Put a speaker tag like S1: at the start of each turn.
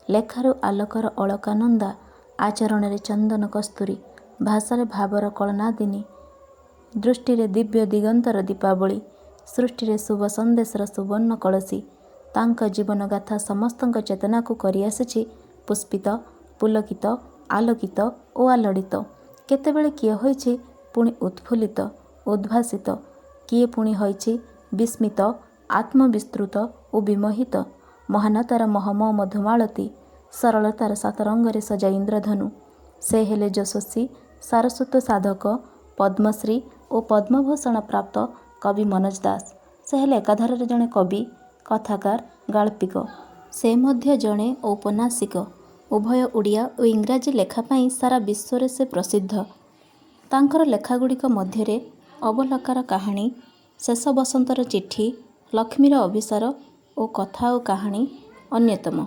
S1: ଲେଖାରୁ ଆଲୋକର ଅଳକାନନ୍ଦା, ଆଚରଣରେ ଚନ୍ଦନ କସ୍ତୁରୀ, ଭାଷାରେ ଭାବର କଳନାଦିନୀ, ଦୃଷ୍ଟିରେ ଦିବ୍ୟ ଦିଗନ୍ତର ଦୀପାବଳି, ସୃଷ୍ଟିରେ ଶୁଭ ସନ୍ଦେଶର ସୁବର୍ଣ୍ଣ କଳସୀ। ତାଙ୍କ ଜୀବନଗାଥା ସମସ୍ତଙ୍କ ଚେତନାକୁ କରିଆସିଛି ପୁଷ୍ପିତ, ପୁଲକିତ, ଆଲୋକିତ ଓ ଆଲୋଡ଼ିତ। କେତେବେଳେ କିଏ ହୋଇଛି ପୁଣି ଉତ୍ଫୁଲ୍ଲିତ, ଉଦ୍ଭାସିତ, କିଏ ପୁଣି ହୋଇଛି ବିସ୍ମିତ, ଆତ୍ମବିସ୍ତୃତ ଓ ବିମୋହିତ। ମହାନତାର ମହମ ମଧୁମାଳତୀ, ସରଳତାର ସାତରଙ୍ଗରେ ସଜା ଇନ୍ଦ୍ରଧନୁ। ସେ ହେଲେ ଯଶସ୍ୱୀ, ସାରସ୍ୱତ ସାଧକ, ପଦ୍ମଶ୍ରୀ ଓ ପଦ୍ମଭୂଷଣ ପ୍ରାପ୍ତ କବି ମନୋଜ ଦାସ। ସେ ହେଲେ ଏକାଧାରରେ ଜଣେ କବି, କଥାକାର, ଗାଳ୍ପିକ। ସେ ମଧ୍ୟ ଜଣେ ଔପନ୍ୟାସିକ। ଉଭୟ ଓଡ଼ିଆ ଓ ଇଂରାଜୀ ଲେଖା ପାଇଁ ସାରା ବିଶ୍ୱରେ ସେ ପ୍ରସିଦ୍ଧ। ତାଙ୍କର ଲେଖାଗୁଡ଼ିକ ମଧ୍ୟରେ ଅବଲକାର କାହାଣୀ, ଶେଷ ବସନ୍ତର ଚିଠି, ଲକ୍ଷ୍ମୀର ଅଭିସାର ଓ କଥା ଓ କାହାଣୀ ଅନ୍ୟତମ।